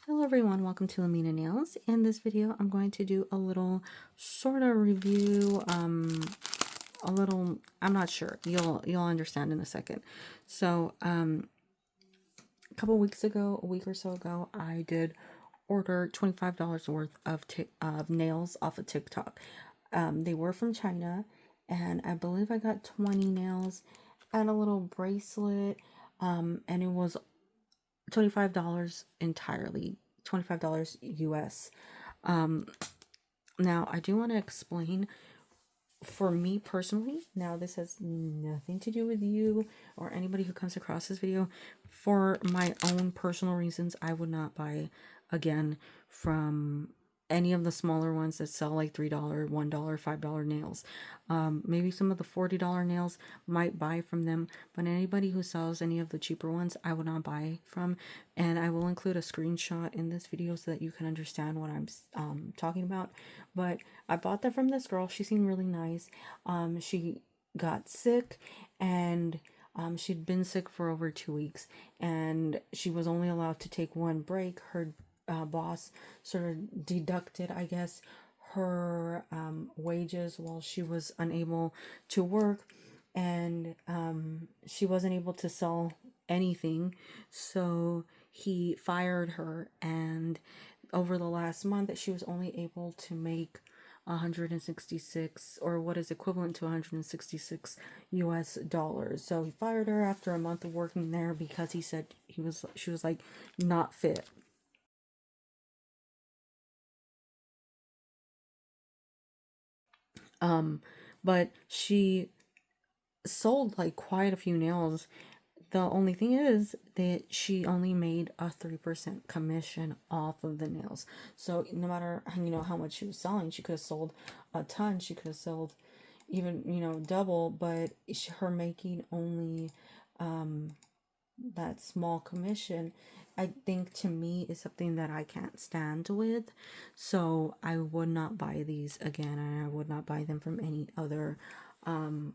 Hello everyone, welcome to Lamina Nails. In this video, I'm going to do a little sort of review, I'm not sure, you'll understand in a second. So, a couple weeks ago, a week or so ago, I did order $25 worth of nails off of TikTok. They were from China, and I believe I got 20 nails and a little bracelet, and it was $25 entirely, $25 US. Now I do want to explain, for me personally, now this has nothing to do with you or anybody who comes across this video. For my own personal reasons, I would not buy again from any of the smaller ones that sell like $3, $1, $5 nails. Maybe some of the $40 nails might buy from them, but anybody who sells any of the cheaper ones, I would not buy from. And I will include a screenshot in this video so that you can understand what I'm talking about. But I bought that from this girl. She seemed really nice. She got sick, and she'd been sick for over 2 weeks, and she was only allowed to take one break. Her boss sort of deducted, I guess, her wages while she was unable to work, and she wasn't able to sell anything, so he fired her. And over the last month, she was only able to make 166, or what is equivalent to 166 US dollars. So he fired her after a month of working there because he said she was like not fit. But she sold like quite a few nails. The only thing is that she only made a 3% commission off of the nails. So no matter how much she was selling, she could have sold a ton. She could have sold even double, but her making only that small commission, I think, to me, is something that I can't stand with. So I would not buy these again, and I would not buy them from any other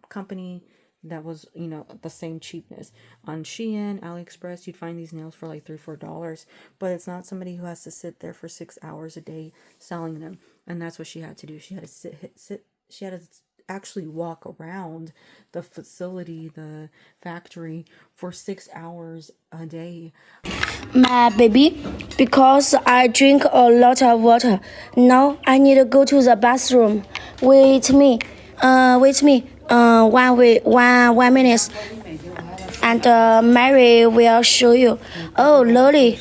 company that was the same cheapness. On Shein, AliExpress, you'd find these nails for like $3-4, but it's not somebody who has to sit there for 6 hours a day selling them. And that's what she had to do. She had to sit she had to actually walk around the facility, the factory, for 6 hours a day. My baby, because I drink a lot of water. Now I need to go to the bathroom. Wait me. 1 minute. And Mary will show you. Oh, Lolly.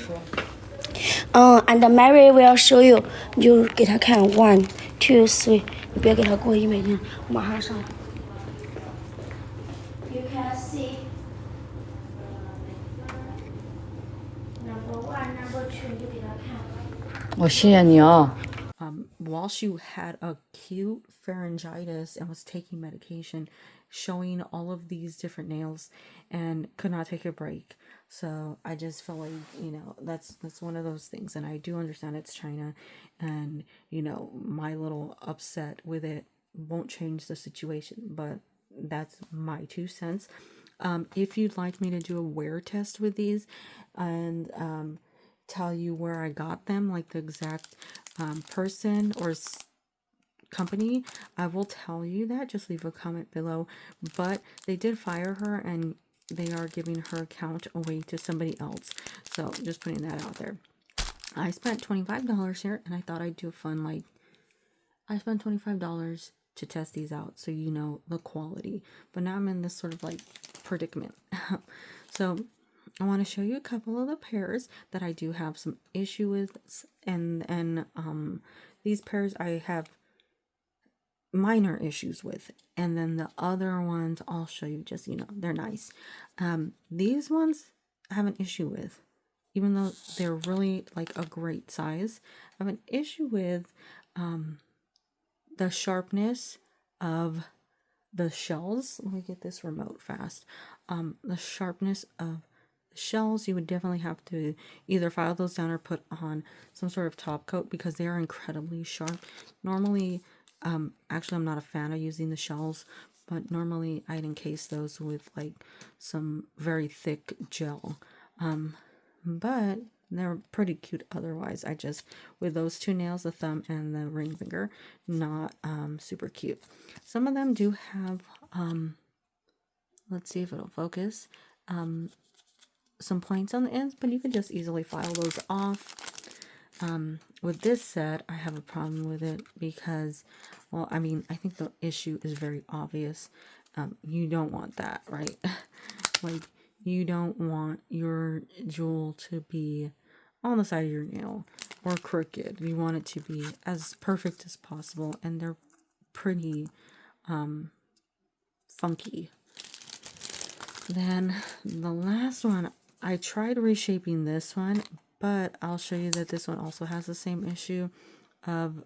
And Mary will show you. 你就给他看 1, 2, 3. 你别给他过医美镜，马上上。You can see number 1, number 2. 你就给他看。我谢谢你啊。While she had acute pharyngitis and was taking medication, showing all of these different nails, and could not take a break. So I just feel like that's one of those things, and I do understand it's China, and my little upset with it won't change the situation, but that's my 2 cents. If you'd like me to do a wear test with these and tell you where I got them, like the exact person or company, I will tell you that. Just leave a comment below. But they did fire her, and they are giving her account away to somebody else. So just putting that out there. I spent $25 here, and I thought I'd do a fun, like, I spent $25 to test these out, so you know the quality. But now I'm in this sort of like predicament. So I want to show you a couple of the pairs that I do have some issue with, and these pairs I have minor issues with, and then the other ones I'll show you, just they're nice. These ones I have an issue with, even though they're really like a great size. I have an issue with the sharpness of the shells. Let me get this remote fast. The sharpness of shells, you would definitely have to either file those down or put on some sort of top coat, because they are incredibly sharp. Normally, actually I'm not a fan of using the shells, but normally I'd encase those with like some very thick gel. But They're pretty cute otherwise. I just, with those two nails, the thumb and the ring finger, not super cute. Some of them do have, let's see if it'll focus, some points on the ends, but you can just easily file those off. With this set, I have a problem with it because, well, I mean, I think the issue is very obvious. You don't want that, right? Like, you don't want your jewel to be on the side of your nail or crooked. You want it to be as perfect as possible, and they're pretty funky. Then the last one, I tried reshaping this one, but I'll show you that this one also has the same issue of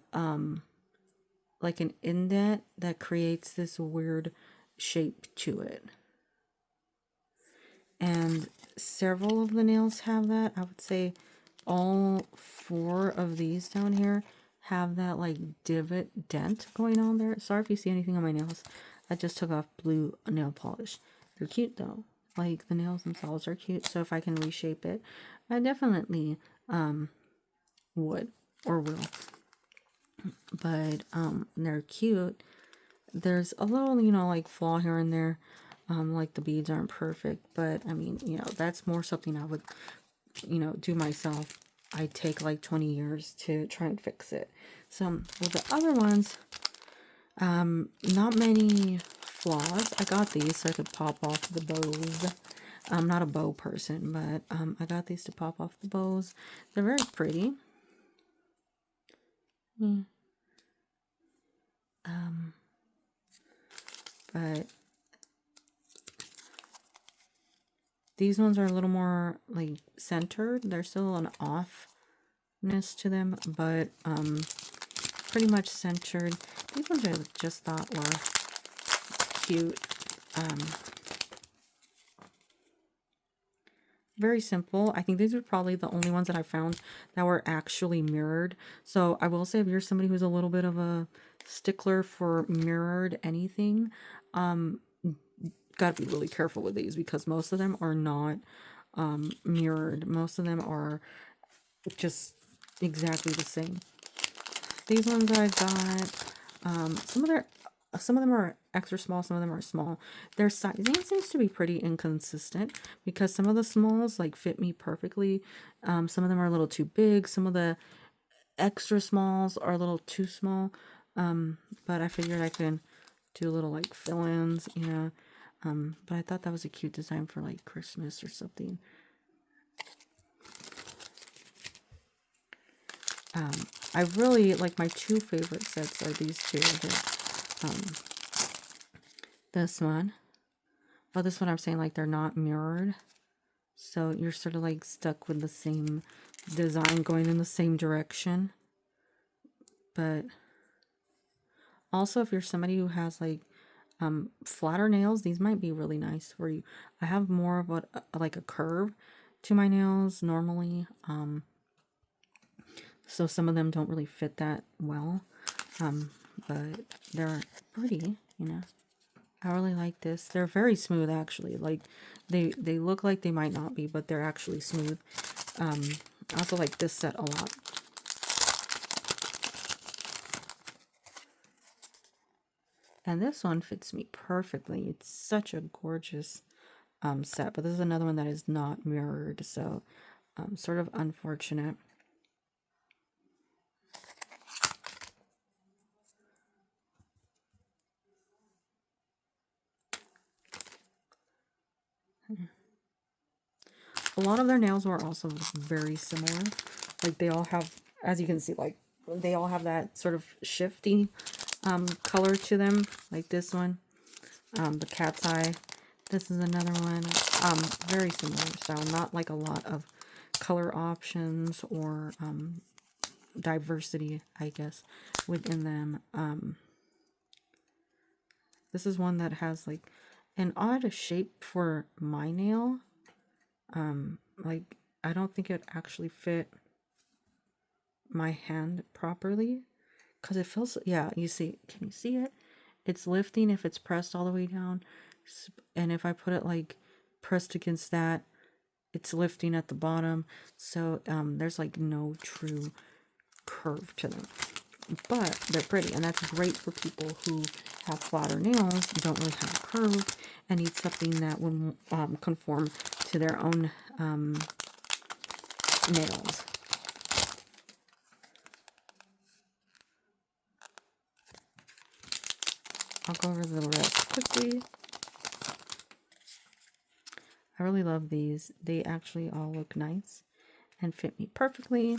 like an indent that creates this weird shape to it. And several of the nails have that. I would say all 4 of these down here have that like divot dent going on there. Sorry if you see anything on my nails. I just took off blue nail polish. They're cute though. Like the nails themselves are cute. So if I can reshape it, I definitely would or will. But they're cute. There's a little, you know, like flaw here and there. Like the beads aren't perfect, but I mean, you know, that's more something I would, you know, do myself. I take like 20 years to try and fix it. So with the other ones, not many flaws. I got these so I could pop off the bows. I'm not a bow person, but I got these to pop off the bows. They're very pretty. But these ones are a little more like centered. There's still an offness to them, but pretty much centered. These ones I just thought were cute. Very simple. I think these are probably the only ones that I found that were actually mirrored. So I will say, if you're somebody who's a little bit of a stickler for mirrored anything, gotta be really careful with these, because most of them are not mirrored. Most of them are just exactly the same. These ones I got, some of them are extra small, some of them are small. Their sizing seems to be pretty inconsistent, because some of the smalls like fit me perfectly. Some of them are a little too big. Some of the extra smalls are a little too small. But I figured I could do a little like fill-ins, you know. But I thought that was a cute design for like Christmas or something. I really like, my 2 favorite sets are these 2 here. This one. But this one I'm saying, like, they're not mirrored. So you're sort of like stuck with the same design going in the same direction. But also, if you're somebody who has like flatter nails, these might be really nice for you. I have more of like a curve to my nails normally. So some of them don't really fit that well. But they're pretty, you know. I really like this. They're very smooth, actually. Like, they look like they might not be, but they're actually smooth. I also like this set a lot. And this one fits me perfectly. It's such a gorgeous set. But this is another one that is not mirrored, so sort of unfortunate. A lot of their nails were also very similar. Like, they all have, as you can see, like, they all have that sort of shifty color to them. Like this one, the cat's eye. This is another one. Very similar style. Not like a lot of color options or diversity, I guess, within them. This is one that has like an odd shape for my nail. Like, I don't think it actually fit my hand properly, because it feels, yeah, you see, can you see it? It's lifting if it's pressed all the way down, and if I put it like pressed against that, it's lifting at the bottom, so there's like no true curve to them, but they're pretty, and that's great for people who have flatter nails, don't really have a curve, and need something that would conform to their own nails. I'll go over the rest quickly. I really love these. They actually all look nice and fit me perfectly.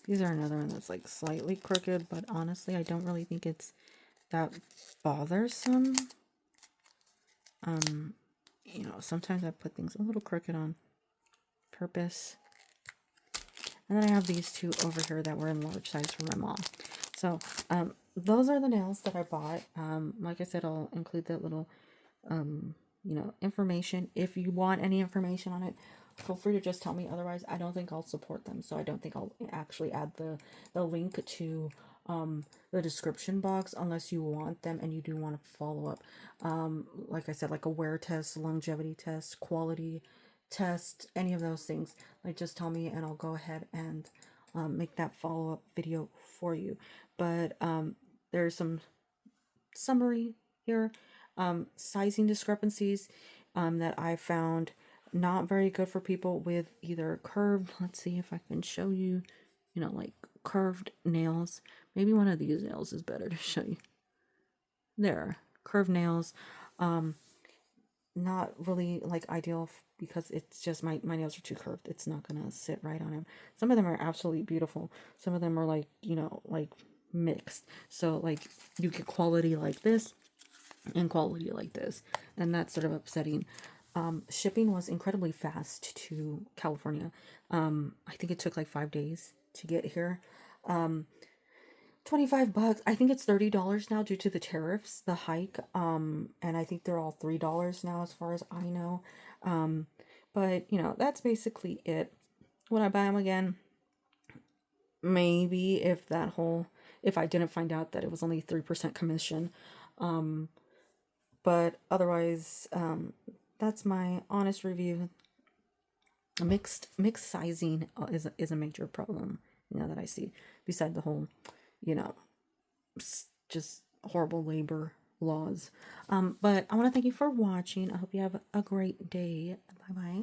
These are another one that's like slightly crooked, but honestly, I don't really think it's that bothersome. You know, sometimes I put things a little crooked on purpose. And then I have these two over here that were in large size for my mom. So, those are the nails that I bought. Like I said, I'll include that little, you know, information. If you want any information on it, feel free to just tell me. Otherwise, I don't think I'll support them. So I don't think I'll actually add the link to the description box unless you want them and you do want to follow up. Like I said, like a wear test, longevity test, quality test, any of those things. Like just tell me and I'll go ahead and make that follow-up video for you. But there's some summary here. Sizing discrepancies that I found not very good for people with either curved, let's see if I can show you, you know, like curved nails. Maybe one of these nails is better to show you. There, curved nails. Not really like ideal because it's just my nails are too curved. It's not gonna sit right on them. Some of them are absolutely beautiful. Some of them are like, you know, like mixed. So like you get quality like this and quality like this, and that's sort of upsetting. Shipping was incredibly fast to California. I think it took like 5 days to get here. 25 bucks. I think it's $30 now due to the tariffs, the hike. And I think they're all $3 now as far as I know. But you know, that's basically it. Would I buy them again? Maybe if I didn't find out that it was only 3% commission. But otherwise, that's my honest review. Mixed sizing is a major problem, you know, that I see, beside the whole, you know, just horrible labor laws. But I want to thank you for watching. I hope you have a great day. Bye bye.